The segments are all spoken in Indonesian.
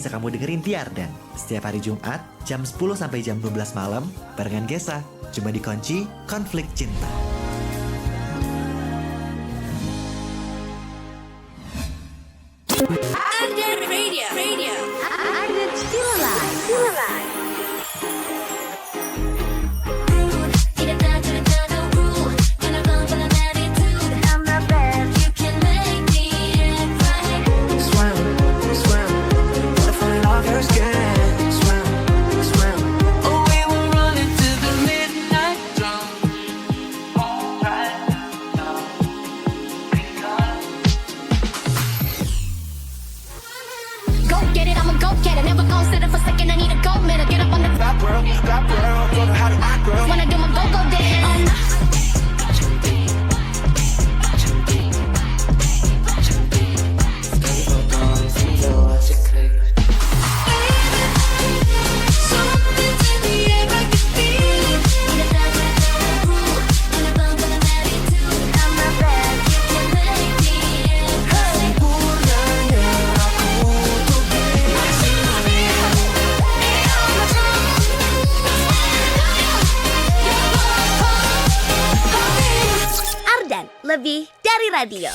Bisa kamu dengerin di Ardan setiap hari Jumat jam 10 sampai jam 12 malam barengan Gesa. Cuma di Kunci Konflik Cinta. Ardan Radio. Ardan Still Alive. Lebih dari radio.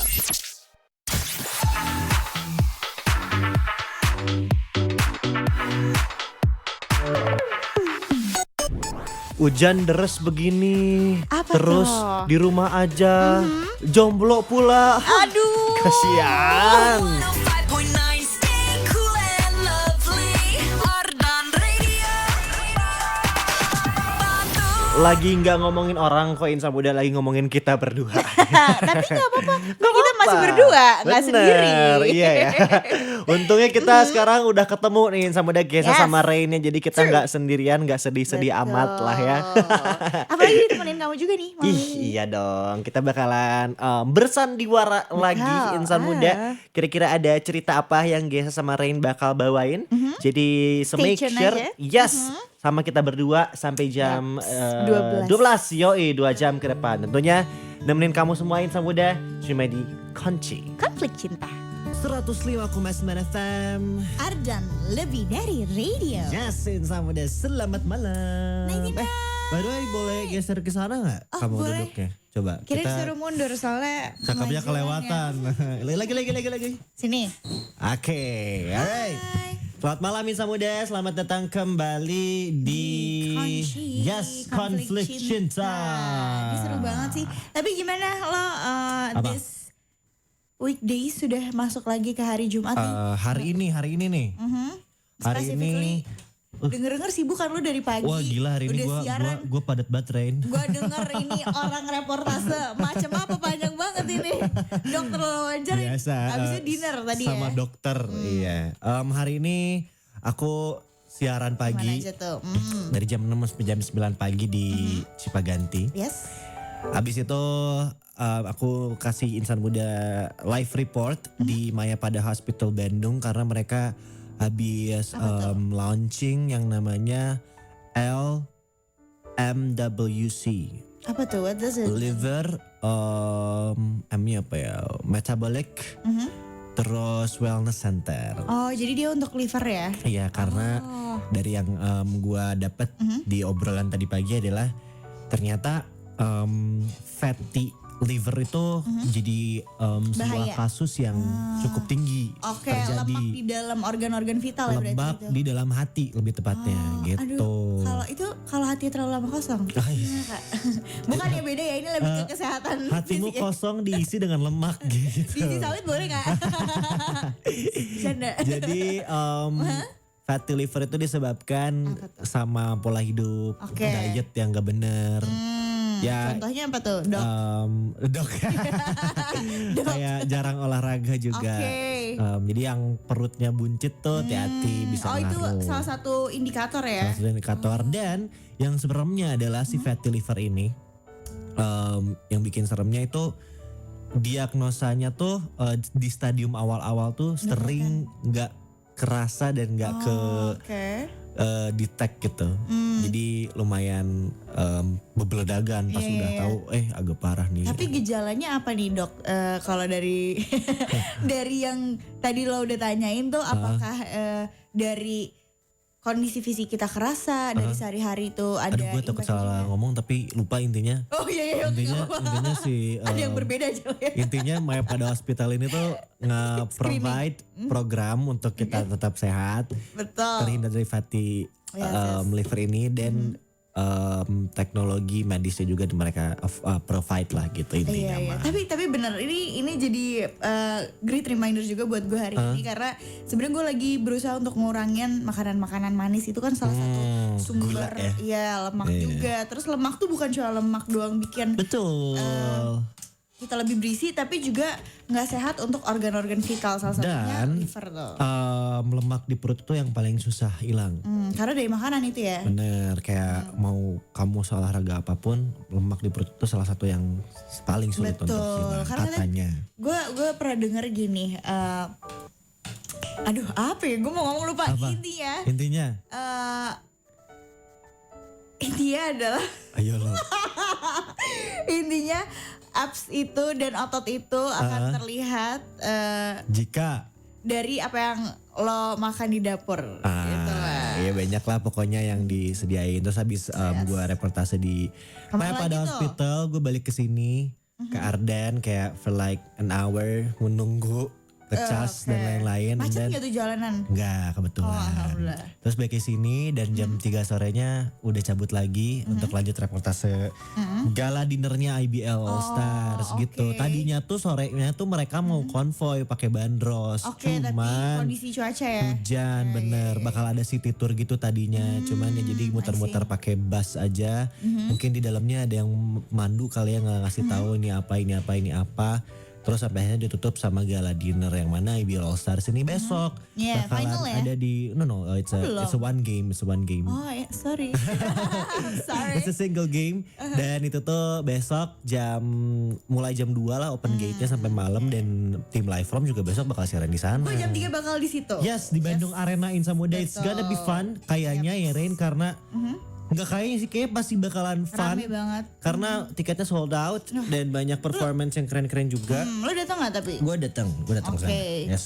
Hujan deres begini, Apa terus tuh? di rumah aja, jomblo pula. Aduh. Kasian. Lagi nggak ngomongin orang kok, Insan Muda lagi ngomongin kita berdua. Tapi gak apa-apa, kita masih berdua, gak Bener, sendiri. Iya ya. Untungnya kita sekarang udah ketemu nih sama Gesa Yes. sama Rainnya, jadi kita nggak sendirian, nggak sedih-sedih Betul. amat lah ya. Apalagi ditemenin kamu juga nih malam Ih ini. iya dong, kita bakalan bersandiwara lagi Insan Muda. Kira-kira ada cerita apa yang Gesa sama Rain bakal bawain. Jadi so Stay make tune sure aja. yes sama kita berdua sampai jam 12. 12. Yoi 2 jam ke depan. Tentunya nemenin kamu semua Insan Muda cuma di Kunci Konflik cinta. 105,9 FM. Ardan lebih dari radio. Yes Insan Muda, selamat malam. By the way boleh geser ke sana nggak Oh, kamu boleh. duduknya? Coba Kira kita disuruh mundur soalnya cakepnya kemajuan kelewatan. Lagi. Sini. Oke, alright. Selamat malam Insan Muda, selamat datang kembali di Kunci Yes Konflik Cinta. Ini seru banget sih. Tapi gimana lo Apa? this weekday sudah masuk lagi ke hari Jumat nih? Hari ini nih. Hari Specifically, ini denger-denger sibuk kan lu dari pagi. wah gila hari ini Udah siaran. gua padat banget Rain. Gue denger ini orang reportase macam apa panjang banget ini. Dokter wawancara. Biasa. Abisnya dinner tadi sama ya. dokter. Iya. Hari ini aku siaran Mana pagi aja tuh? dari jam 6 sampai jam 9 pagi di Cipaganti. Yes. Habis itu aku kasih Insan Muda live report di Mayapada Hospital Bandung karena mereka habis launching yang namanya LMWC. Apa tuh? What does it? Liver, M-nya apa ya? Metabolic, terus Wellness Center. Oh, jadi dia untuk liver ya? Iya, karena dari yang gua dapet di obrolan tadi pagi adalah ternyata fatty liver itu jadi sebuah Bahaya. kasus yang cukup tinggi Oke, terjadi. lemak di dalam organ-organ vital ya berarti Lemak itu. di dalam hati lebih tepatnya gitu. Aduh, kalau hati terlalu lama kosong. Gimana, Kak? Bukan ya beda ya, ini lebih ke kesehatan Hatimu fisik ya. kosong diisi dengan lemak gitu. Diisi sawit boleh gak? Canda. Jadi fatty liver itu disebabkan sama pola hidup, Oke. diet yang gak bener. Ya, Contohnya apa tuh, Dok? dok. Kayak jarang olahraga juga. Oke. Jadi yang perutnya buncit tuh hati-hati bisa Oh, itu ngaruh. salah satu indikator ya? Salah satu indikator. Dan yang seremnya adalah si fatty liver ini, yang bikin seremnya itu diagnosanya tuh di stadium awal-awal tuh sering nggak kerasa dan nggak Oke. detect gitu. Jadi lumayan bebeledagan pas Iya, udah iya. tahu agak parah nih. Tapi gejalanya apa nih, Dok? Kalau dari dari yang tadi lo udah tanyain tuh, apakah dari kondisi fisik kita kerasa, dari sehari-hari itu ada. Aduh gue takut impact salah juga. ngomong tapi lupa intinya. Oh iya, Intinya si ada yang berbeda aja lah ya. intinya My Pada Hospital ini tuh nge-provide program untuk kita tetap sehat, Betul. terhindar dari fatty liver ini dan teknologi medisnya juga mereka provide lah gitu intinya Iya. mah. Tapi bener ini jadi great reminder juga buat gue hari ini karena sebenarnya gue lagi berusaha untuk ngurangin makanan-makanan manis itu kan salah satu sumber gula ya? lemak juga. Terus lemak tuh bukan cuma lemak doang bikin Betul. kita lebih berisi tapi juga nggak sehat untuk organ-organ vital salah satunya Dan liver tuh. lemak di perut itu yang paling susah hilang. Karena dari makanan itu ya. Bener, kayak mau kamu olahraga apapun, lemak di perut itu salah satu yang paling sulit Betul, untuk hilang karena kan katanya. Gue pernah denger gini. Aduh apa ya? Gue mau ngomong lupa. Apa? Intinya adalah Ayo lo. intinya abs itu dan otot itu akan terlihat Jika dari apa yang lo makan di dapur. Gitu lah. Iya banyak lah pokoknya yang disediain. Terus habis gue reportase di Kemana Pada lagi tuh? Hospital, gue balik ke sini ke Arden kayak for like an hour menunggu ngecas dan lain-lain. Macet Dan gak tuh jalanan? enggak kebetulan. Oh, alhamdulillah. Terus balik ke sini dan jam 3 sorenya udah cabut lagi untuk lanjut reportase gala dinernya IBL All Stars gitu. oke. Tadinya tuh sorenya tuh mereka mau konvoy pakai bandros. Oke, tapi Cuman kondisi cuaca ya. hujan bener bakal ada city tour gitu tadinya. Cuman ya jadi muter-muter pakai bus aja. Mungkin di dalamnya ada yang mandu kali ya nggak ngasih tahu ini apa. Terus sampai akhirnya ditutup sama gala dinner yang mana IBL All Stars ini besok Yeah, bakalan final ya? ada di it's a one game. Oh ya, sorry. It's a single game dan itu tuh besok mulai jam 2 lah open gate-nya sampai malam dan tim Live From juga besok bakal siaran di sana. Gue jam 3 bakal di situ. Yes, di Bandung Arena Insa Muda. It's gonna be fun kayaknya ya Rain karena nggak kayaknya sih kayak pasti bakalan fun. Rame banget. Karena tiketnya sold out dan banyak performance yang keren-keren juga. Lo datang nggak tapi? Gue datang Oke. sana. Yes.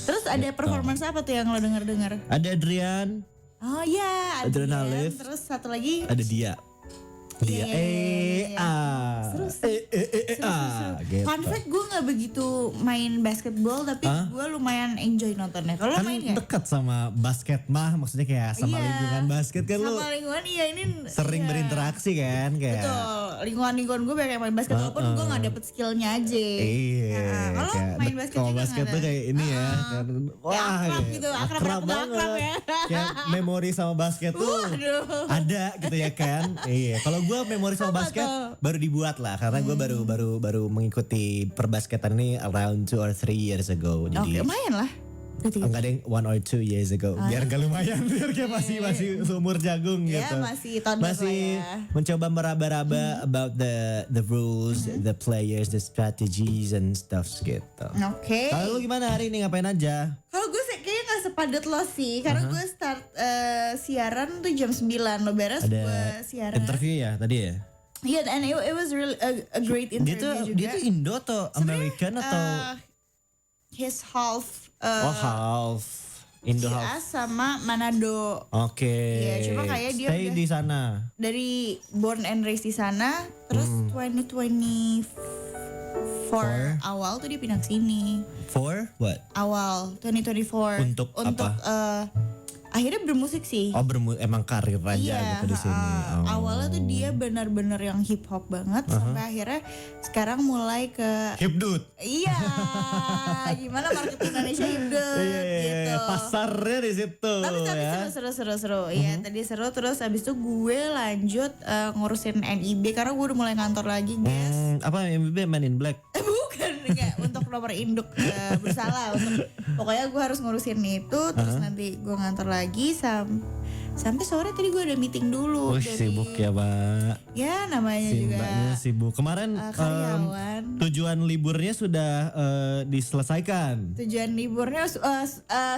Terus ada performance apa tuh yang lo denger? Ada Adrian, Oh iya, Adrian Adrian. Halif. Terus satu lagi. ada dia. Dia Seru sih. gitu. Fun fact gue gak begitu main basketball tapi gue lumayan enjoy nontonnya. Kalau Kan main gak? dekat sama basket mah, maksudnya kayak sama Iya. lingkungan basket kan lu Sama lingkungan iya ini sering iya. berinteraksi kan kayak. Betul, lingkungan gue banyak yang main basket walaupun gue gak dapet skillnya aja. Iya, Kalau kayak main basket kalau juga basket nggak tuh ada? kayak ini ya, kan, wah, akrab kayak gitu, akrab banget, akrab ya. kayak memori sama basket tuh Waduh. ada gitu ya kan, iya. Kalau gue memori sama Apa basket tuh? baru dibuat lah, karena gue baru mengikuti perbasketan ini around 2 or 3 years ago, Oke, jadi lumayan lah. Berarti enggak ada yang 1 or 2 years ago, biar gak lumayan, biar kayak masih seumur jagung ya gitu. masih toddler Masih lah ya. mencoba meraba-raba about the rules, the players, the strategies and stuff gitu. Oke. Kalau lu gimana hari ini ngapain aja? Kalau gue sih kayaknya gak sepadat lo sih. Karena gue start siaran tuh jam 9. Lo beres gue Ada siaran. interview ya tadi ya? Iya, and it was really a great interview juga. Dia tuh Indo atau American atau his half half Indo half? US sama Manado. Oke. Iya, cuma kayak dia stay udah- di sana. Dari born and raised di sana. Terus 2024 awal tuh dia pindah ke sini. For what? Awal 2024 Untuk apa? Akhirnya bermusik sih. Oh emang karir aja gitu di sini. Oh. Awalnya tuh dia benar-benar yang hip hop banget sampai akhirnya sekarang mulai ke Hipdut. iya gimana market Indonesia hidup gitu. Pasarnya di situ Tapi ya. seru. Iya tadi seru terus abis itu gue lanjut ngurusin NIB karena gue udah mulai kantor lagi guys. Apa MBB Man in Black? Bukan enggak untuk nomor induk bersalah untuk pokoknya gue harus ngurusin itu terus nanti gue ngantor lagi sampai sore tadi gue ada meeting dulu Wih sibuk ya Pak. ya namanya Si juga mbaknya sibuk. Kemarin karyawan. tujuan liburnya sudah diselesaikan. Tujuan liburnya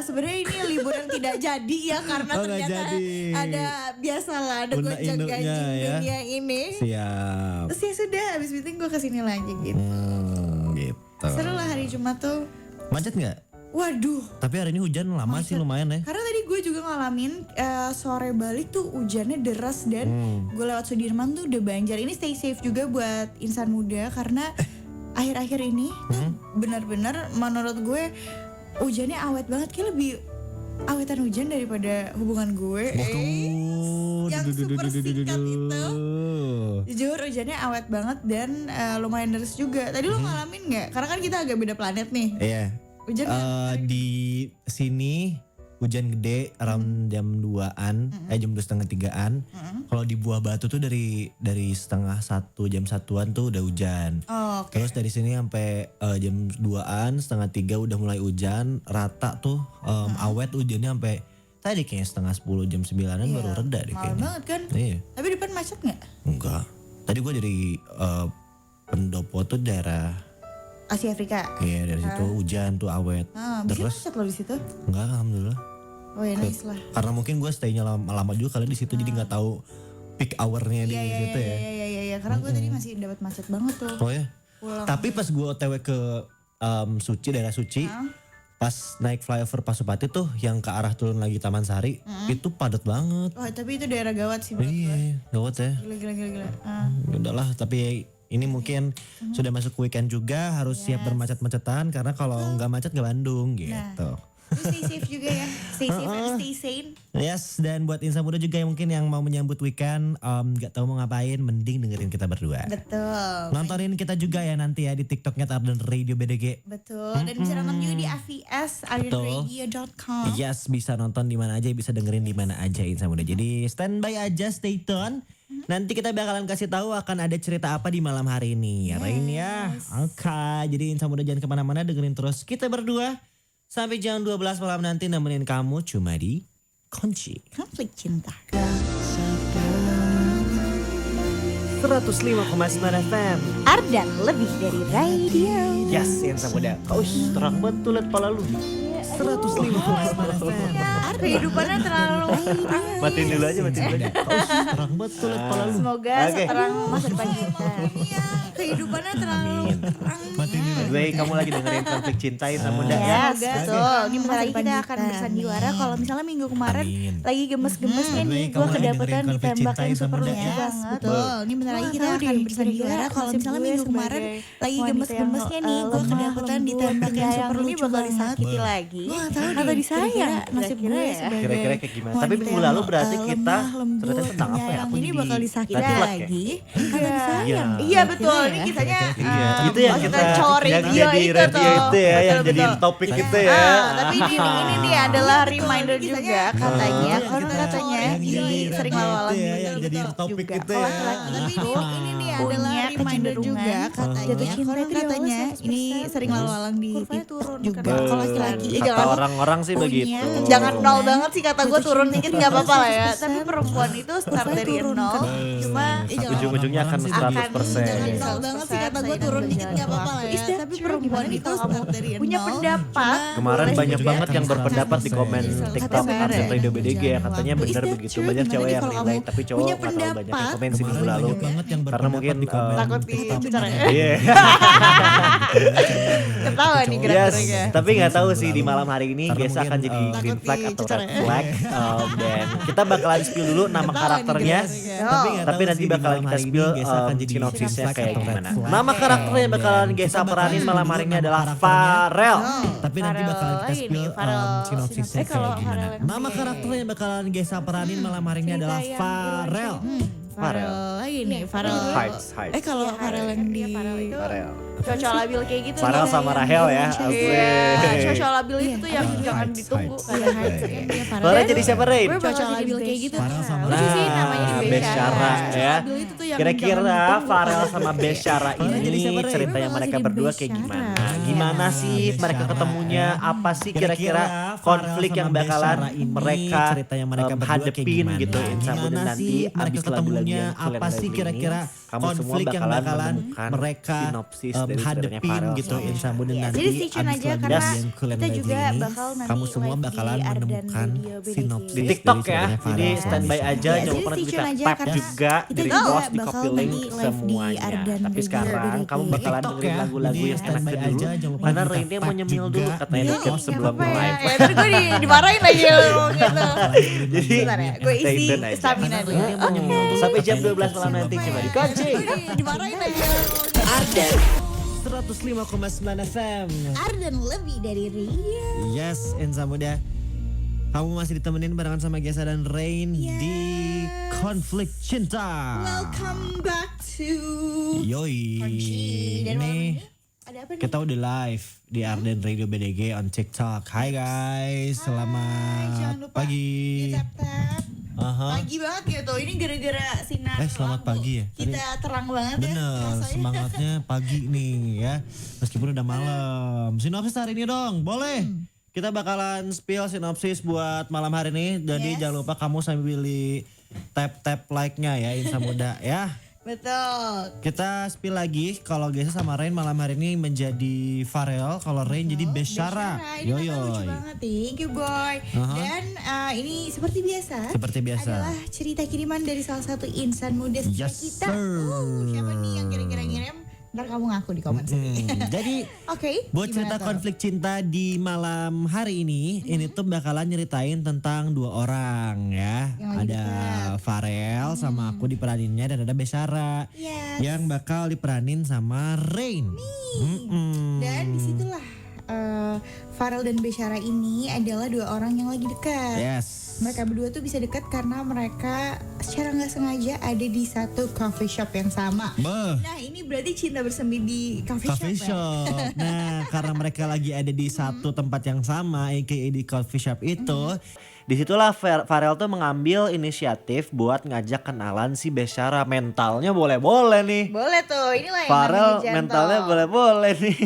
sebenarnya ini libur yang tidak jadi ya karena Oh, nggak ternyata jadi. ada biasalah ada Unda gonjang induknya ganjing ya. dunia ini. Siap. Terus ya sudah habis meeting gue kesini lagi gitu. Gitu. Seru lah hari Jumat tuh. Macet nggak? Waduh. Tapi hari ini hujan lama sih lumayan ya. Karena tadi gue juga ngalamin sore balik tuh hujannya deras dan gue lewat Sudirman tuh udah banjir. Ini stay safe juga buat insan muda karena akhir-akhir ini tuh benar-benar menurut gue hujannya awet banget, kayak lebih awetan hujan daripada hubungan gue. Yang super singkat itu. Jujur hujannya awet banget dan lumayan deras juga. Tadi lo ngalamin nggak? Karena kan kita agak beda planet nih. Iya. Hujan Di sini hujan gede around jam 2-an, jam 2:30-an. Kalau di Buah Batu tuh dari setengah 1 jam 1-an tuh udah hujan. Oh, oke. Terus dari sini sampai jam 2-an, setengah 3 udah mulai hujan, rata tuh awet hujannya sampai tadi kayaknya setengah 10 jam 9-an baru reda deh Mahal kayaknya. banget kan? Iya. Tapi depan macet nggak? Enggak. Tadi gue dari Pendopo tuh daerah, Asia Afrika. iya dari situ hujan tuh awet. Bisa Terus macet lo di situ? enggak, alhamdulillah. Oh ya nice lah. Karena mungkin gue stay-nya lama juga kali di situ, jadi nggak tahu peak hour-nya di situ ya. Iya. Karena gue tadi masih dapat macet banget tuh. Oh ya. Pulang. Tapi pas gue OTW ke Suci, daerah Suci, pas naik flyover Pasupati tuh yang ke arah turun lagi Taman Sari, itu padat banget. Oh tapi itu daerah gawat sih menurut gue. Iya, gawat ya. Gila. Udahlah, tapi ini mungkin sudah masuk weekend juga, harus siap bermacet-macetan karena kalau nggak macet ke Bandung gitu. Lu stay safe juga ya. Stay safe and stay sane. Yes, dan buat insan muda juga yang mungkin yang mau menyambut weekend, nggak tahu mau ngapain, mending dengerin kita berdua. Betul. Nontonin kita juga ya nanti ya di TikToknya Ardan Radio BDG. Betul. Dan bisa nonton juga di AVS ardenradio.com. Yes, bisa nonton di mana aja, bisa dengerin di mana aja insan muda. Jadi standby aja, stay tune. Nanti kita bakalan kasih tahu akan ada cerita apa di malam hari ini. Rain ya. Oke, jadi insan muda jangan kemana-mana, dengerin terus kita berdua. Sampai jam 12 malam nanti nemenin kamu cuma di Kunci. Konflik cinta. 105,9 FM. Ardan lebih dari radio. Yes, insan muda. Kaus terang banget tuh liat pala lu. 105,9 FM. Kehidupannya terlalu Matiin dulu aja, matiin dulu aja. Kaus terang banget tuh liat pala lu. semoga Oke. seterang masa depan kita. Kehidupannya terlalu terang. Gue kamu lagi dengerin Konflik Cinta insan muda ya. Yes, Semoga betul. Ini masa bentar lagi depan kita kita. akan bersandiwara kalau misalnya minggu kemarin Amin. lagi gemes-gemesnya Amin. nih Kamu gue lagi kedapetan dengerin Konflik ditembak Cinta yang ya, super sama lucu Dea. banget. Betul. Ini bentar lagi kita akan bersandiwara kalau misalnya minggu kemarin lagi gemes-gemesnya nih gue kedapetan ditembak yang super lucu bakal banget. disakiti lagi Gue gak tahu atau disayang. nasib gue Kira-kira ya. sebagai Kira-kira kayak gimana? wanita Tapi minggu yang, lalu berarti kita lemah, lembut, ceritanya tentang apa ya? penyayang Aku ini jadi bakal disakiti tadi lag ya? lagi atau disayang. Iya betul, ini kisahnya Iya, itu yang kita cowok yang radio jadi itu radio tuh. itu ya, yang Betul, jadi betul. topik itu ya. Tapi ini nih adalah reminder juga katanya. Iya, Karena kita- katanya yang ini jadi sering radio lalu-lalu itu ya, di yang jadi TikTok topik juga. itu Kalau ya. laki-laki Tapi itu ini nih punya adalah reminder juga kecenderungan katanya. jatuh cinta Konon itu di awal katanya 100%. ini sering lalu-lalang di Kurvanya TikTok turun juga. karena Kalau laki-laki Ih, Kata jangan orang-orang sih punya begitu. kecenderungan. Jangan nol banget sih kata gue turun dikit nggak apa-apa lah ya. 100%. Tapi perempuan itu start dari turun nol, kan. cuma Ujung-ujungnya akan Orang-orang sih 100%. Jangan Iya. nol banget sih kata gue 100% turun dikit jalan nggak apa-apa lah waktu. ya. Is that Tapi true? perempuan Gimana nih itu kalau kamu start dari punya nol, pendapat? Kemarin Boleh banyak juga banget akan yang berpendapat di 100%. komen TikTok Bener. Ardan Radio BDG ya, katanya Is benar that begitu. true? Banyak Gimana cewek nih yang kalau nilai, kamu tapi cowok punya nggak terlalu banyak yang pendapat? komen sih minggu Kemarin lalu. banyak banget yang Karena mungkin berpendapat di komen takut TikTok. dibicara. Iya. Ketawa nih Yes, gerak-geriknya. tapi nggak tahu sih di malam hari ini Karena biasa akan mungkin, jadi green takut flag atau dicecer red ya. flag. Dan kita bakalan spill dulu nama karakternya. Tapi Nanti bakalan kita spill sinopsisnya kayak gimana. Nama karakter yang bakalan Gesa peranin malam hari ini adalah Farel. Tapi nanti Farel bakalan kita lagi spill nih, Farel. sinopsisnya Kalau kayak gimana. Farel yang Nama punya karakter yang bakalan Gesa peranin malam hari ini cerita adalah yang Farel. Farel lagi nih, Farel. Hypes. Kalau Iya, Farel yang di Farel itu Farel. cocok labil kayak gitu. Farel nih. sama Rahel ya. Iya, Asik. cocok labil itu tuh yang jangan Hypes, ditunggu. hypes. Iya, hype kan dia Farel. Farel jadi siapa Rain? Gue bakal Cocok jadi labil kayak gitu. Farel sama Lucu sih namanya di Nah, Beshara. Beshara ya. Labil itu tuh yang Kira-kira jangan ditunggu. Farel sama Beshara Farel jadi ini siapa, Ray? ceritanya Gue bakal mereka jadi berdua kayak Beshara. gimana? Gimana sih mereka Beshara, ketemunya? ya. Apa sih kira-kira Farel konflik sama yang bakalan Beshara ini mereka ceritanya mereka berdua kayak hadepin gimana? gitu Insa Gimana Muda nanti sih mereka abis lagu-lagu ketemunya? yang kalian Apa sih dengerin kira-kira ini, kamu semua konflik yang bakalan bakalan menemukan mereka sinopsis Stereo-stereonya hadepin Pharrell gitu sama Insan Muda Iya, nanti jadi stay tune abis aja lagu karena Yang Cool and kita Lazy juga ini, bakal nanti kamu semua live di bakalan Ardan menemukan Radio BDG. sinopsis di TikTok ya. dari Jadi Pharrell standby sama aja, Ya, jangan jadi lupa stay bisa tune aja tap karena juga, kita di juga repost, di bakal copy link nanti live di semuanya. Ardan Tapi Radio sekarang BDG. kamu bakalan TikTok dengerin ya. lagu-lagu Jadi yang enak standby dulu. aja, jangan lupa Karena kita Rainnya mau tag nyemil juga. dulu katanya di Iya, close Nggak sebelum apa-apa ya. live. Ya, ntar gue dimarahin lagi lo gitu. Jadi Bentar ya, gue Stay isi tune aja. stamina dulu. Rainnya mau nyemil dulu Sampai jam katanya di 12 close malam nanti sebelum coba live. dikunci. Dimarahin lagi. 105,9 FM. Ardan lebih dari Ria. Yes, Insan Muda. Kamu masih ditemenin barengan sama Gesa dan Rain di Konflik Cinta. Welcome back to Yoi. Kunci. Dan malam Ini ini ada apa nih? kita udah live di Arden Radio BDG on TikTok. Hai guys, Jangan selamat lupa pagi. di-tap-tap. Aha. Pagi banget gitu. Ini gara-gara sinar Selamat lampu. pagi ya. Kita terang banget ya. Bener, rasanya. semangatnya pagi nih ya. Meskipun udah malam. Sinopsis hari ini dong, boleh. Kita bakalan spill sinopsis buat malam hari ini. Jadi Yes. jangan lupa kamu sambil tap-tap like-nya ya Insan Muda ya. Betul. Kita spill lagi kalau Gesa sama Rain malam hari ini menjadi Pharrell, kalau Rain jadi Beshara. Ini namanya lucu banget. Thank you boy. Aha. Dan ini seperti biasa. Seperti biasa. Adalah cerita kiriman dari salah satu insan muda setia Yes, kita. sir. Siapa nih yang kira-kira ngirim? Ntar kamu ngaku di komen sini. Jadi Oke. buat gimana cerita tuh? konflik cinta di malam hari ini tuh bakalan nyeritain tentang dua orang ya. Yang lagi Ada Pharrell sama aku diperaninnya dan ada Beshara Yes. yang bakal diperanin sama Rain. Dan disitulah Pharrell dan Beshara ini adalah dua orang yang lagi dekat. Yes. Mereka berdua tuh bisa dekat karena mereka secara nggak sengaja ada di satu coffee shop yang sama. Beuh. Nah ini berarti cinta bersemi di coffee, Coffee shop. Ya? shop. Nah, karena mereka lagi ada di satu tempat yang sama, aka di coffee shop itu, Disitulah Pharrell tuh mengambil inisiatif buat ngajak kenalan si Beshara. Mentalnya boleh-boleh nih. Boleh tuh, inilah yang Pharrell namanya gentle. mentalnya boleh-boleh nih.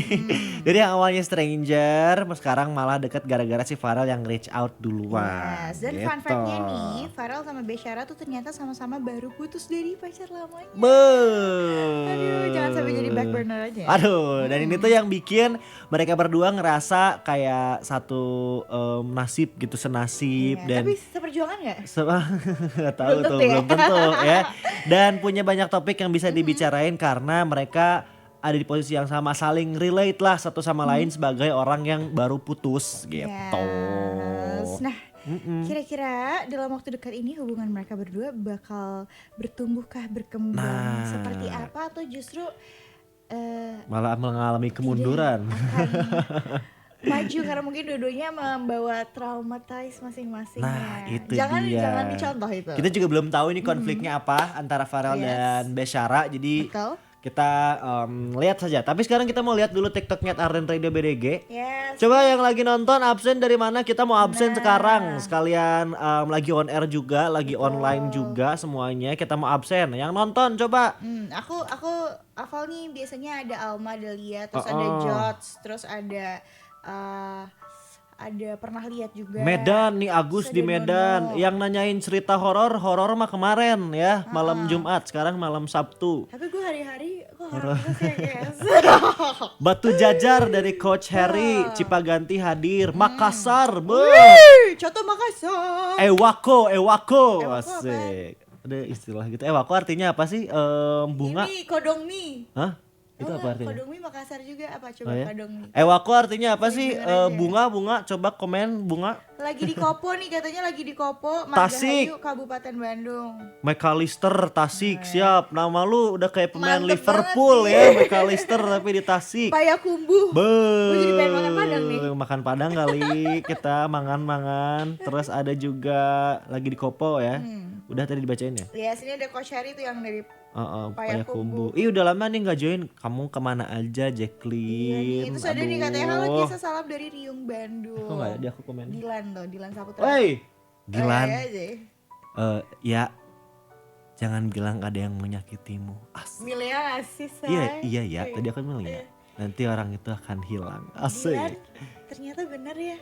Jadi yang awalnya stranger, sekarang malah deket gara-gara si Pharrell yang reach out duluan. Yes, dan gitu. fun fact-nya nih, Pharrell sama Beshara tuh ternyata sama-sama baru putus dari pacar lamanya. Aduh, jangan sampai jadi back burner aja. Aduh, dan ini tuh yang bikin mereka berdua ngerasa kayak satu nasib gitu, senasib Iya, dan tapi seperjuangan gak? nggak tahu Belum tuh, tentu ya. belum tentu ya. Dan punya banyak topik yang bisa dibicarain karena mereka ada di posisi yang sama, saling relate lah satu sama lain sebagai orang yang baru putus gitu. Yes. Nah, kira-kira dalam waktu dekat ini hubungan mereka berdua bakal bertumbuhkah, berkembang Nah. seperti apa atau justru Malah mengalami kemunduran. akan maju karena mungkin dua-duanya membawa traumatize masing-masing. Nah, ya. itu jangan dia. Jangan dicontoh itu. Kita juga belum tahu ini konfliknya apa antara Pharrell Yes. dan Beshara. Jadi Betul. kita lihat saja. Tapi sekarang kita mau lihat dulu TikToknya Arden Radio BDG. Yes. Coba yang lagi nonton absen dari mana? Kita mau absen Nah. sekarang. Sekalian lagi on air juga, lagi online juga semuanya. Kita mau absen. Yang nonton coba. Aku hafal nih, biasanya ada Alma, ada Lia, terus ada Oh. Jots, terus ada pernah lihat juga Medan nih, Agus di Medan. Yang nanyain cerita horor mah kemarin ya, malam Jumat. Sekarang malam Sabtu. Tapi gue hari-hari kok horor terus ya guys. Batu Jajar dari Coach Harry, Cipaganti hadir, Makassar, Contoh Makassar. Ewako, Ewako apa? asik. Ada istilah gitu. Ewako artinya apa sih? Bunga? Ini kodong mie. Hah? Itu Tahu apa nggak artinya? Kodong mie Makassar juga apa coba Oh ya? kodong mie. Ewako artinya apa sih? Denger aja. Bunga, coba komen bunga. Lagi di Kopo nih, katanya lagi di Kopo, Tasik. Margahayu, Kabupaten Bandung. McAllister, Tasik, siap. Nama lu udah kayak pemain Mantep Liverpool banget ya, McAllister tapi di Tasik. Payakumbuh. Gua jadi pengen makan Padang nih. Makan Padang kali kita mangan-mangan. Terus ada juga lagi di Kopo ya. Udah tadi dibacain ya? Ya, sini ada Coach Harry tuh yang dari Payakumbuh. Ih udah lama nih nggak join. Kamu kemana aja, Jacqueline? Terus ada nih katanya, halo Aduh. Gisa, salam dari Riung Bandung. Kok nggak ada di aku komen? Dilan tuh, Dilan Saputra. Woi, Gilan. Oh, iya aja. Ya, jangan bilang ada yang menyakitimu. Asik. Milea ngasih say. Iya ya. Tadi aku bilang ya. Nanti orang itu akan hilang. Dilan, Asik. ternyata bener ya.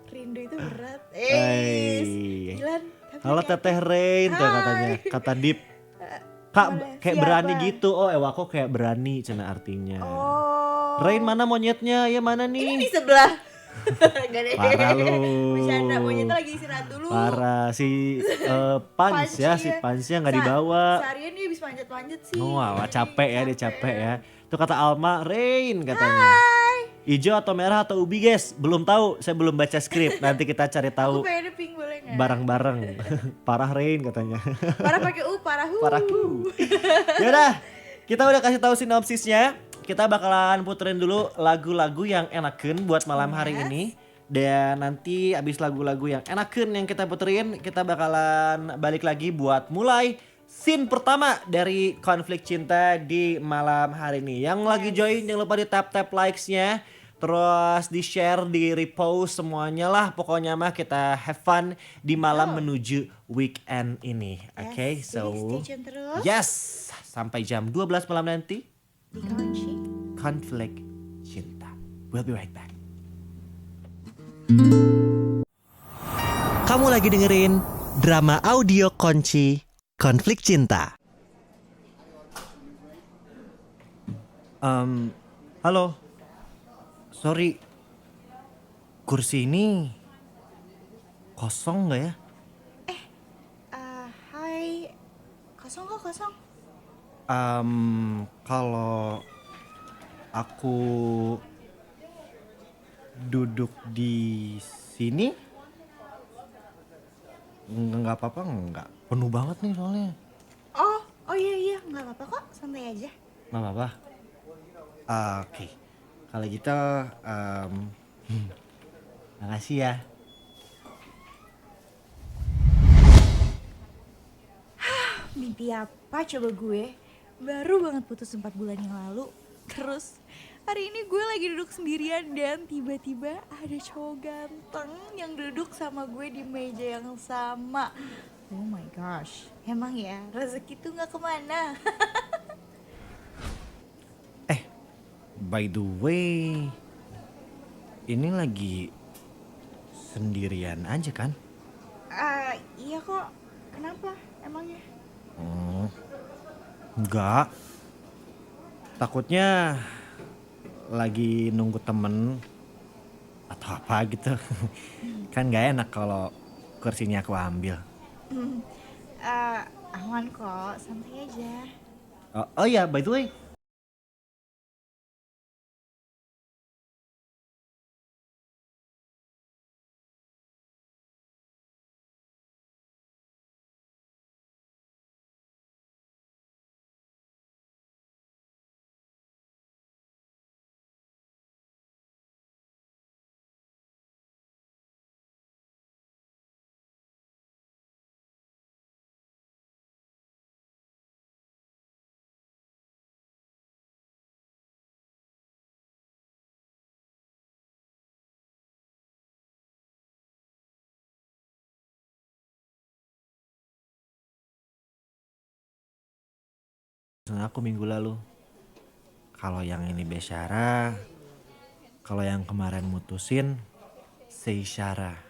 Rindu itu berat. Hey. Dilan. tapi Halo kayak- Teteh Rain tuh katanya. Kata Dip. Kak boleh. kayak Siapa? berani gitu. Oh Ewako kayak berani cina artinya. Oh, Rain mana monyetnya? Ya mana Ini di nih? sebelah. Gak deh. Parah lu. Bercanda, monyetnya lagi istirahat dulu. Parah si Pans Panci ya, si Pansnya nggak dibawa. Seharian dia habis manjat-manjat sih. Oh, alah, Jadi capek ya, dia capek ya. Itu kata Alma, Rain katanya. Hijau atau merah atau ubi guys? Belum tahu, saya belum baca skrip. Nanti kita cari Aku tahu pengennya pink boleh gak? bareng-bareng. Parah Rain katanya. Parah pakai U, parah hu. Parah. Yaudah, kita udah kasih tahu sinopsisnya. Kita bakalan puterin dulu lagu-lagu yang enaken buat malam hari ini. Dan nanti abis lagu-lagu yang enaken yang kita puterin, kita bakalan balik lagi buat mulai scene pertama dari konflik cinta di malam hari ini. Yang lagi join jangan lupa di tap-tap likes-nya. Terus di share, di repost semuanya lah. Pokoknya mah kita have fun di malam menuju weekend ini. Oke, Yes, so jadi stay tune terus. yes, sampai jam 12 malam nanti. Di kunci. Konflik cinta. We'll be right back. Kamu lagi dengerin drama audio Kunci Konflik Cinta. Halo. Sorry. Kursi ini kosong nggak ya? Hai. Kosong kok, kosong. Kalau aku duduk di sini nggak apa-apa nggak? Penuh banget nih soalnya. Oh iya, nggak apa-apa kok, santai aja. Nggak apa-apa. Oke. Kalau gitu, makasih ya. Mimpi apa coba gue? Baru banget putus 4 bulan yang lalu. Terus hari ini gue lagi duduk sendirian dan tiba-tiba ada cowok ganteng yang duduk sama gue di meja yang sama. Oh my gosh, emang ya rezeki tuh gak kemana. By the way, ini lagi sendirian aja kan? Iya kok, kenapa emangnya? Enggak. Takutnya lagi nunggu temen atau apa gitu. Kan gak enak kalau kursinya aku ambil. Aman kok, santai aja. Oh iya, by the way, aku minggu lalu. Kalau yang ini Besyara, kalau yang kemarin mutusin Seisyara.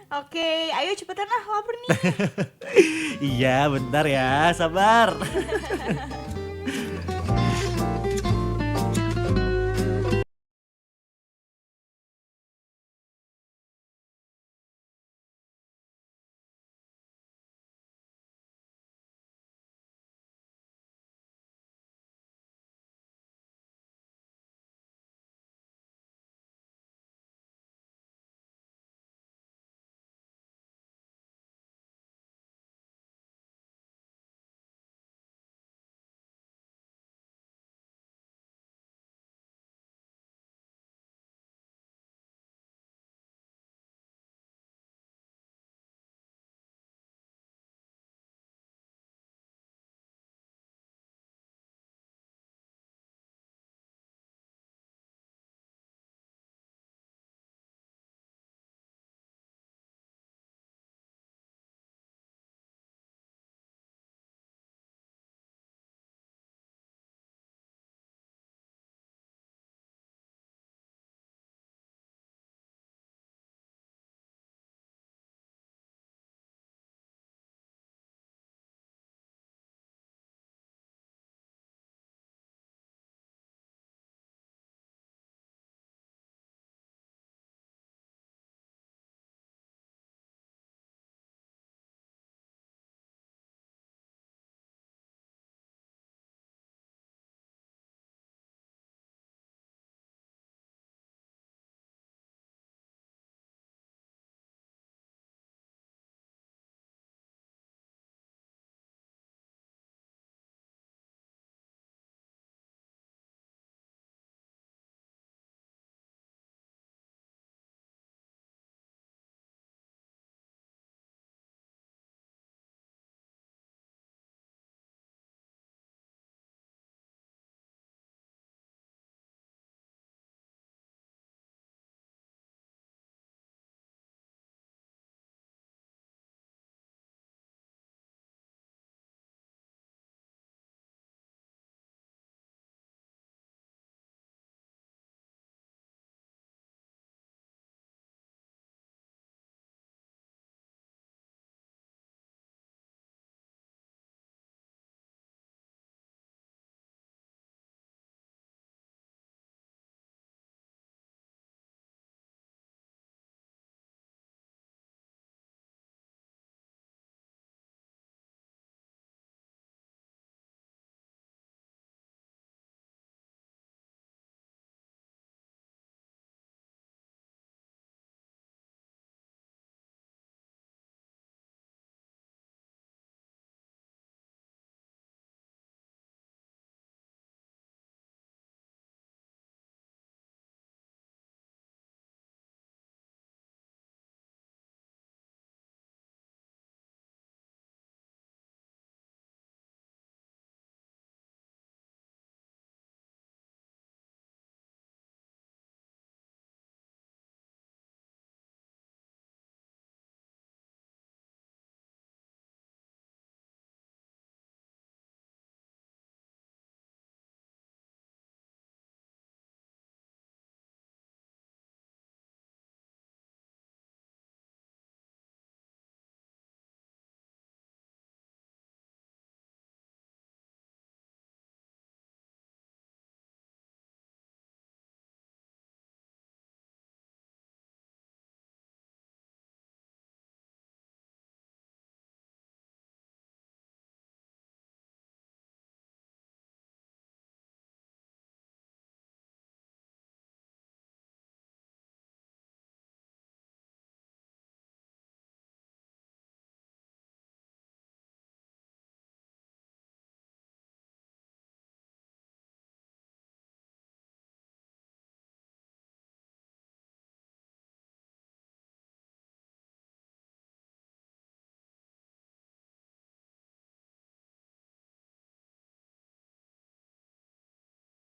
Oke, ayo cepetan ah, lapar nih. Iya, bentar ya, sabar.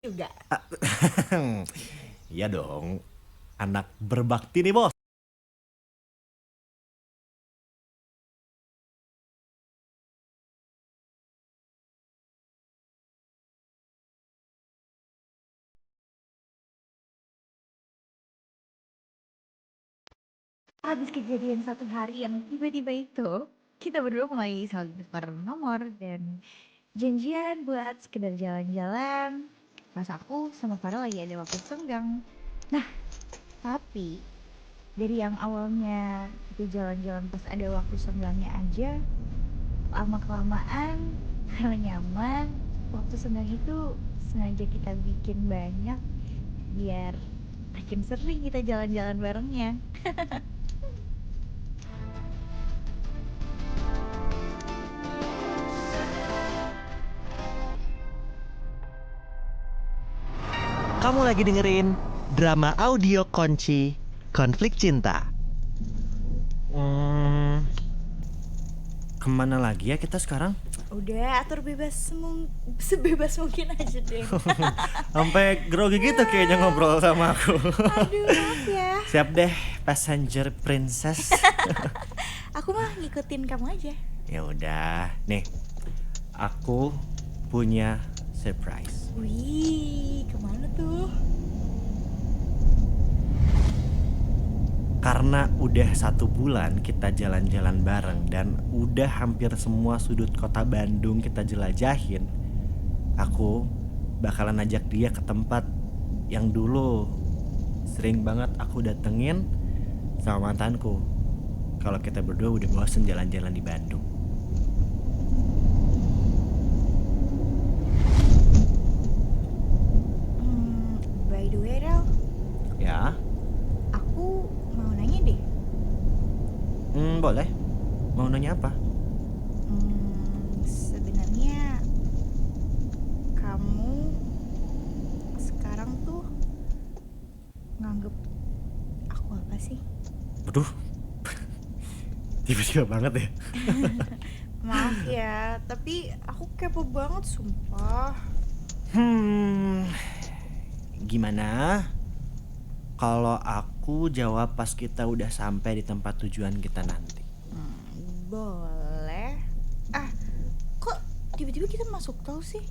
Juga. Iya dong, anak berbakti nih bos. Habis kejadian satu hari yang tiba-tiba itu, kita berdua mulai saling tukar nomor dan janjian buat sekedar jalan-jalan. Pas aku sama Farel lagi ada waktu senggang. Nah, tapi dari yang awalnya kita jalan-jalan pas ada waktu senggangnya aja, lama-kelamaan karena nyaman, waktu senggang itu sengaja kita bikin banyak biar makin sering kita jalan-jalan barengnya. Kamu lagi dengerin drama audio Kunci Konflik Cinta. Kemana lagi ya kita sekarang? Udah atur sebebas mungkin aja deh. Sampai grogi gitu kayaknya ngobrol sama aku. Aduh, maaf ya. Siap deh, passenger princess. Aku mah ngikutin kamu aja. Ya udah, nih. Aku punya surprise. Wih, kemana tuh? Karena udah 1 bulan kita jalan-jalan bareng dan udah hampir semua sudut kota Bandung kita jelajahin, aku bakalan ajak dia ke tempat yang dulu sering banget aku datengin sama mantanku. Kalau kita berdua udah bosen jalan-jalan di Bandung. By the way, Rel, Ya, aku mau nanya deh. boleh. Mau nanya apa? Sebenarnya kamu sekarang tuh nganggep aku apa sih? Waduh, tiba-tiba banget ya. Maaf ya, tapi aku kepo banget sumpah. Gimana kalau aku jawab pas kita udah sampai di tempat tujuan kita nanti? Boleh. Kok tiba-tiba kita masuk tol sih?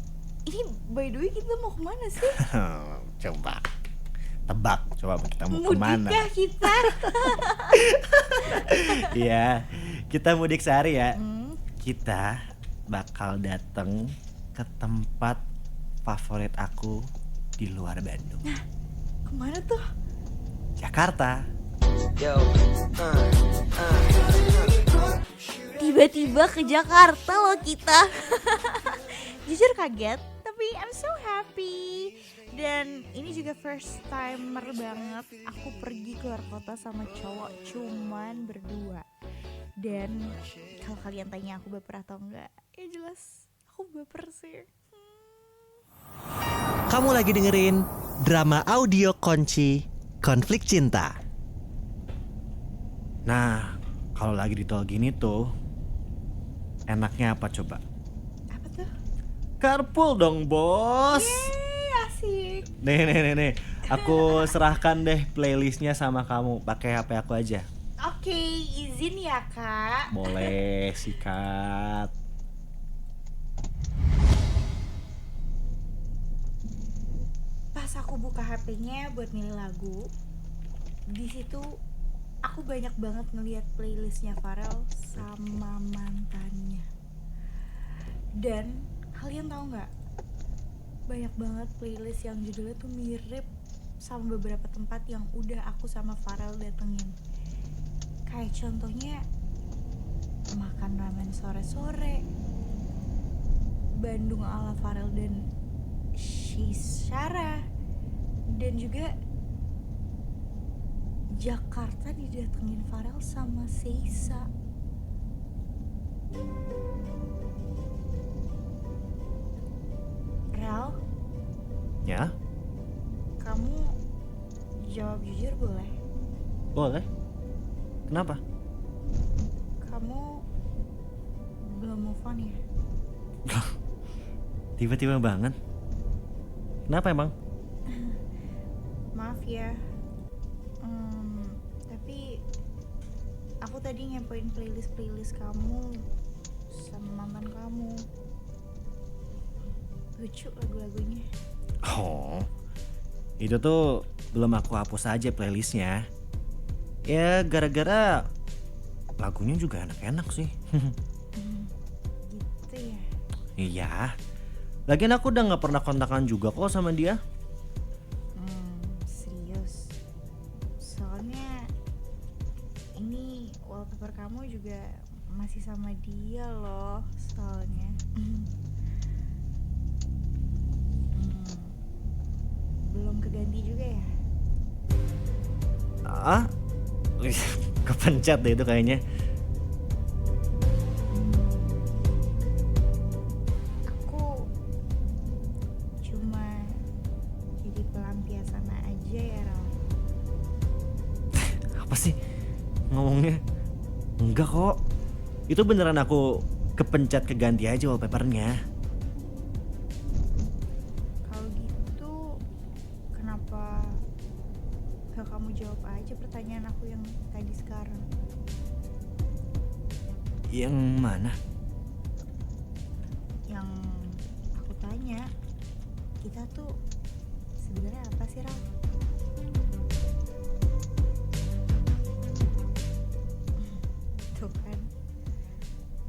Ini by the way kita mau kemana sih? Coba tebak, coba kita mau kemana? Mudik ya kita? Iya, kita mudik sehari ya. Kita bakal dateng ke tempat favorit aku di luar Bandung. Kemana tuh? Jakarta. Tiba-tiba ke Jakarta loh kita. Jujur kaget, tapi I'm so happy. Dan ini juga first timer banget aku pergi keluar kota sama cowok cuman berdua. Dan kalau kalian tanya aku baper atau enggak, ya jelas aku baper sih. Kamu lagi dengerin drama audio Kunci Konflik Cinta. Nah, kalau lagi di tol gini tuh enaknya apa coba? Apa tuh? Carpool dong, bos. Yeay, asik. Nih. Aku serahkan deh playlistnya sama kamu. Pakai HP aku aja. Oke, izin ya kak. Boleh, sikat. Pas aku buka HP-nya buat milih lagu, di situ aku banyak banget ngeliat playlistnya Farel sama mantannya. Dan kalian tahu nggak? Banyak banget playlist yang judulnya tuh mirip sama beberapa tempat yang udah aku sama Farel datengin. Kayak contohnya makan ramen sore-sore, Bandung ala Farel dan Syara, dan juga Jakarta didatengin Farel sama Seisa. Rel, Ya, kamu jawab jujur boleh? boleh. Kenapa? Kamu belum move on ya? Tiba-tiba banget. Kenapa emang? Maaf ya, tapi aku tadi ngepoin playlist kamu sama mantan kamu. Lucu lagu-lagunya. Oh, itu tuh belum aku hapus aja playlistnya. Ya gara-gara lagunya juga enak-enak sih. Gitu ya. Iya. Lagian aku udah gak pernah kontakan juga kok sama dia. Serius. Soalnya ini wallpaper kamu juga masih sama dia loh soalnya. Belum keganti juga ya? Ah? Wih, kepencet deh itu kayaknya. Aku cuma jadi pelampiasan aja ya Ral. Apa sih ngomongnya? Enggak kok. Itu beneran aku kepencet keganti aja wallpapernya. Kalau gitu kenapa gak kamu jawab aja pertanyaan aku yang tadi sekarang? Yang mana? Yang aku tanya, kita tuh sebenarnya apa sih Ral? Tuh kan,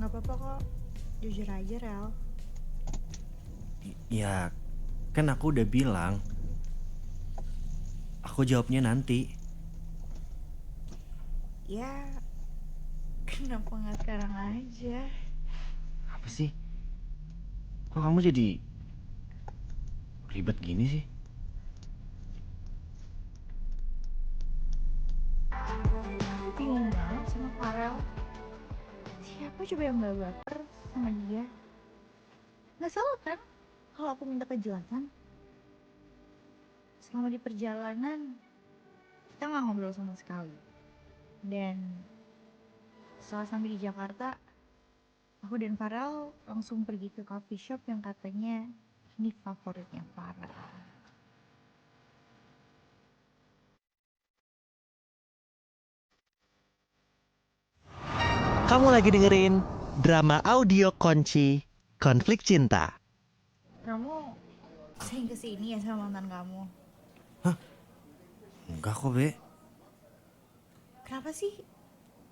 nggak apa-apa kok, jujur aja Ral. Ya kan aku udah bilang. Aku jawabnya nanti. Ya, kenapa nggak sekarang aja? Apa sih? Kok kamu jadi ribet gini sih? Bingung banget sama Farel. Siapa coba yang gak baper sama dia? Gak salah kan kalau aku minta kejelasan? Selama di perjalanan, kita gak ngobrol sama sekali. Dan setelah sampai di Jakarta, aku dan Farel langsung pergi ke coffee shop yang katanya ini favoritnya Farel. Kamu lagi dengerin drama audio Konci Konflik Cinta. Kamu sering kesini ya sama mantan kamu? Enggak kok, Be. Kenapa sih?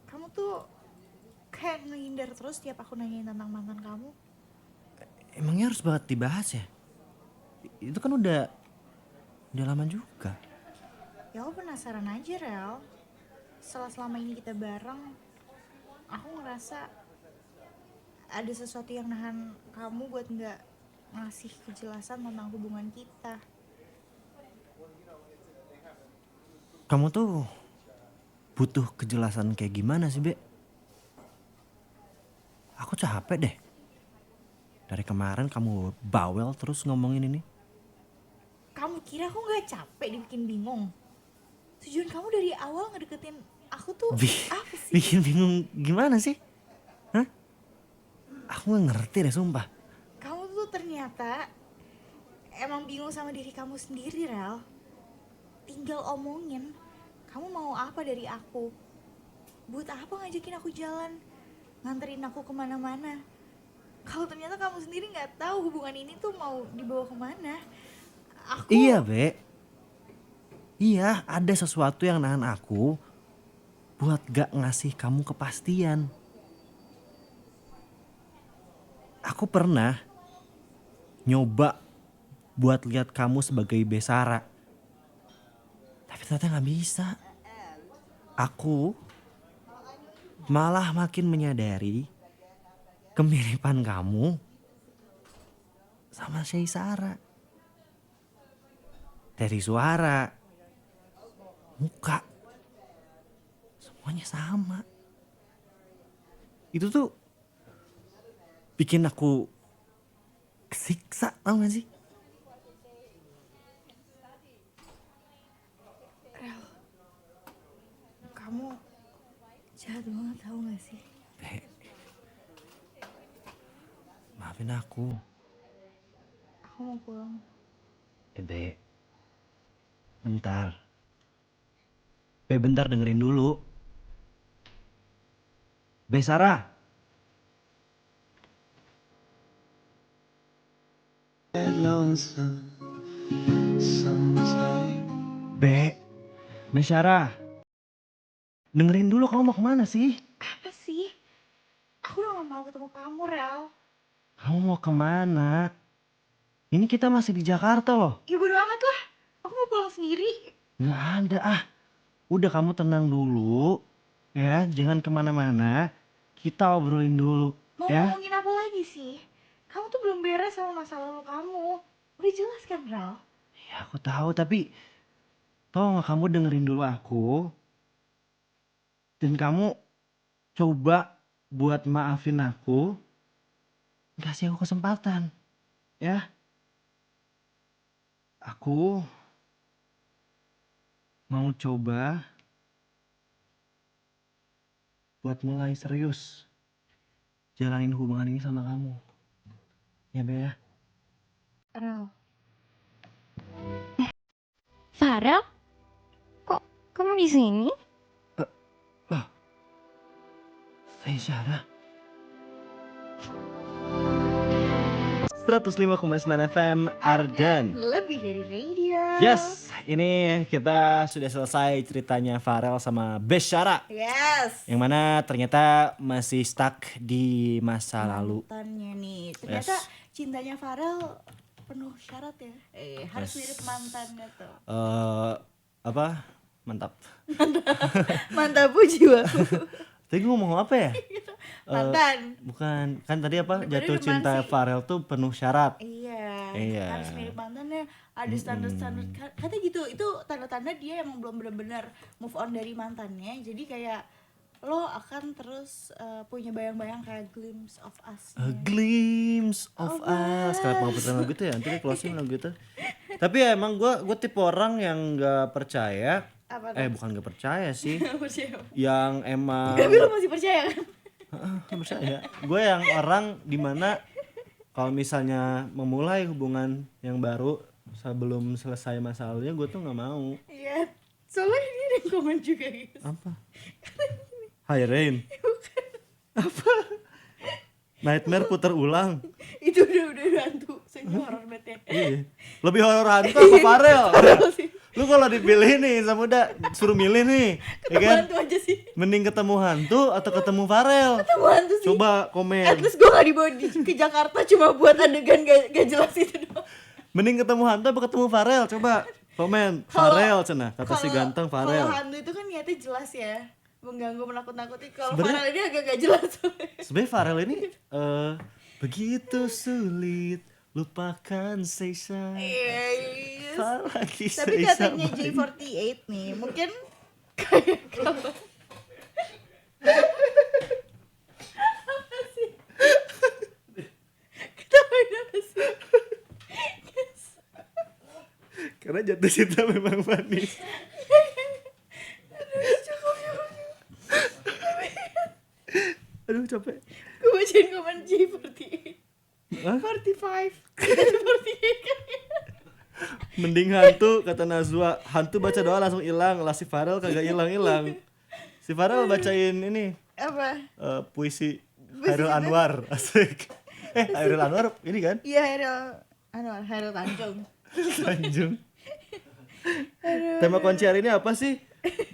Kamu tuh kayak ngehindar terus tiap aku nanyain tentang mantan kamu. Emangnya harus banget dibahas ya? Itu kan udah lama juga. Ya aku penasaran aja Rel. Setelah selama ini kita bareng, aku ngerasa ada sesuatu yang nahan kamu buat nggak ngasih kejelasan tentang hubungan kita. Kamu tuh butuh kejelasan kayak gimana sih, Be? Aku capek deh. Dari kemarin kamu bawel terus ngomongin ini. Kamu kira aku nggak capek dibikin bingung? Tujuan kamu dari awal ngedeketin aku tuh apa sih? Bikin bingung gimana sih? Hah? Aku gak ngerti deh, sumpah. Kamu tuh ternyata emang bingung sama diri kamu sendiri, Rel. Tinggal omongin, kamu mau apa dari aku? Buat apa ngajakin aku jalan? Nganterin aku kemana-mana? Kalau ternyata kamu sendiri nggak tahu hubungan ini tuh mau dibawa kemana. Aku... Iya, Be. Iya, ada sesuatu yang nahan aku buat gak ngasih kamu kepastian. Aku pernah nyoba buat lihat kamu sebagai Besara. Tapi ternyata gak bisa. Aku malah makin menyadari kemiripan kamu sama Syaisara. Dari suara, muka, semuanya sama. Itu tuh bikin aku kesiksa, tau gak sih? Rel, kamu jahat banget tahu gak sih? Be, maafin aku. Aku mau pulang. Be, bentar. Be, bentar dengerin dulu. Be, Sarah. Be, Be, Sarah. Dengerin dulu, kamu mau kemana sih? Apa sih? Aku udah gak mau ketemu kamu, Rel. Kamu mau kemana? Ini kita masih di Jakarta loh. Ya bodo amat lah. Aku mau pulang sendiri. Nggak ada ah. Udah kamu tenang dulu. Ya, jangan kemana-mana. Kita obrolin dulu. Mau Ya. ngomongin apa lagi sih? Kamu tuh belum beres sama masa lalu kamu. Udah jelas kan, Rel? Ya aku tahu, tapi tolong kamu dengerin dulu aku. Dan kamu coba buat maafin aku. Kasih aku kesempatan. Ya. Aku mau coba buat mulai serius jalanin hubungan ini sama kamu. Ya, Be ya. Rel. Farel? Kok kamu di sini? Saya Syara. 105,9 FM Ardan. Lebih dari radio. Yes, ini kita sudah selesai ceritanya Farel sama Besyara. Yes. Yang mana ternyata masih stuck di masa lalu. Mantannya nih. Ternyata Yes. cintanya Farel penuh syarat ya. Harus Yes. mirip mantannya tuh. Apa? Mantap. Mantap jiwaku. Tadi gue ngomong apa ya? Mantan. Bukan, kan tadi apa? Bener-bener Jatuh cinta romansi. Farel tuh penuh syarat. Iya. Iya. Harus mirip mantannya. Ada standar-standar. Kata gitu. Itu tanda-tanda dia emang belum benar-benar move on dari mantannya. Jadi kayak lo akan terus punya bayang-bayang kayak glimpse of us. A glimpse of us. Kenapa mau puterin lagu itu ya? Nanti di closing lagu itu. Tapi ya emang gue tipe orang yang gak percaya. Apa Bukan gak percaya sih. percaya? Yang emang Tapi lo masih percaya kan? gak percaya. Gue yang orang dimana kalau misalnya memulai hubungan yang baru sebelum selesai masa lalunya, gue tuh gak mau. Iya. Soalnya dia ada yang komen juga guys. Apa? Hai Rain. Apa? Nightmare putar ulang. Itu udah hantu. Soalnya horor banget ya. Iya. Lebih horor hantu apa Farel? Lu kalau dipilih nih sama udah suruh milih nih, ya kan? Hantu aja sih. Mending ketemu hantu atau ketemu Farel? Ketemu hantu sih. Coba At komen. least gue gak dibawa ke Jakarta cuma buat adegan gak jelas itu doang. Mending ketemu hantu apa ketemu Farel? Coba komen. Farel cenah, kata si ganteng Farel. Kalau hantu itu kan niatnya jelas ya, mengganggu, menakut-nakuti. Kalau Sebenarnya- Farel ini agak gak jelas. Sebenarnya Farel ini begitu sulit lupakan Seisa. Yes. Apalagi Tapi Seisa katanya main. J48 nih, mungkin kayak kalau ketawain apa sih? Karena jatuh cinta memang manis. Aduh capek. Gue bacain komen J48. Hah? 45. 48 kan. Mending hantu kata Nazwa. Hantu baca doa langsung hilang. Lah si Farel kagak hilang-hilang. Si Farel bacain ini Apa? puisi Hairil Anwar. Asik. Hairil Anwar ini kan? Iya, Hairil Tanjung. Tanjung. Tema kunci hari ini apa sih?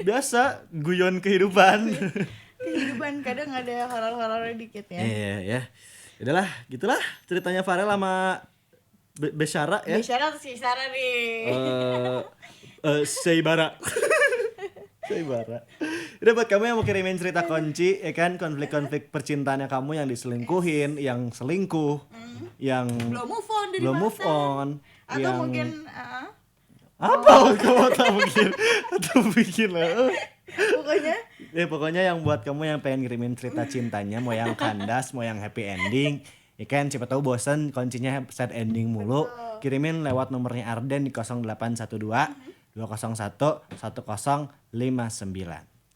Biasa guyon kehidupan. Kehidupan kadang ada horor-horornya dikit ya. Iya ya. Udahlah, gitulah ceritanya Farel sama Besyara ya. Bicara tuh si Sarah nih. Seibara. Seibara. Udah buat kamu yang mau kirimin cerita kunci ya kan, konflik-konflik percintaannya kamu yang diselingkuhin, yang selingkuh, yang Belum move on dari belum mantan. move on, Atau yang mungkin apa kamu tak mungkin atau bikin lah. pokoknya Pokoknya yang buat kamu yang pengen ngirimin cerita cintanya, mau yang kandas, mau yang happy ending, ya kan siapa tahu bosen kuncinya sad ending mulu, kirimin lewat nomornya Arden di 0812 201 1059.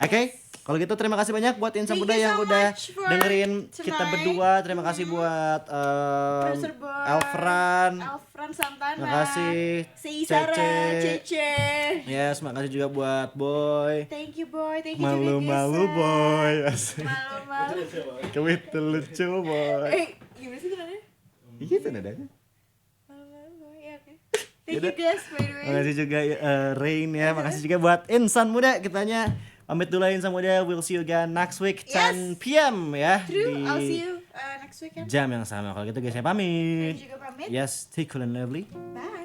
Oke, kalau gitu terima kasih banyak buat Insan Thank Muda you yang so udah much for dengerin kita tonight. berdua. Terima kasih buat Producer Boy, Elfran. Alfran Santana. Terima kasih Si Sarah, Cece. Cece. Yes, makasih juga buat Boy. Thank you boy, thank you Malu-malu juga Boy. Asik. Malu-malu. Kewit lucu Boy. Gimana sih namanya? Gitu nadanya. Malu-malu boy, ya oke. Thank you guys by the way. Makasih juga Rain ya, makasih juga buat Insan Muda kitanya Pamit dulu Insan Muda, we'll see you again next week 10 PM ya. True, Di I'll see you next weekend. jam yang sama. Kalau gitu guys saya pamit. Juga pamit. Yes, stay cool and lovely. Bye.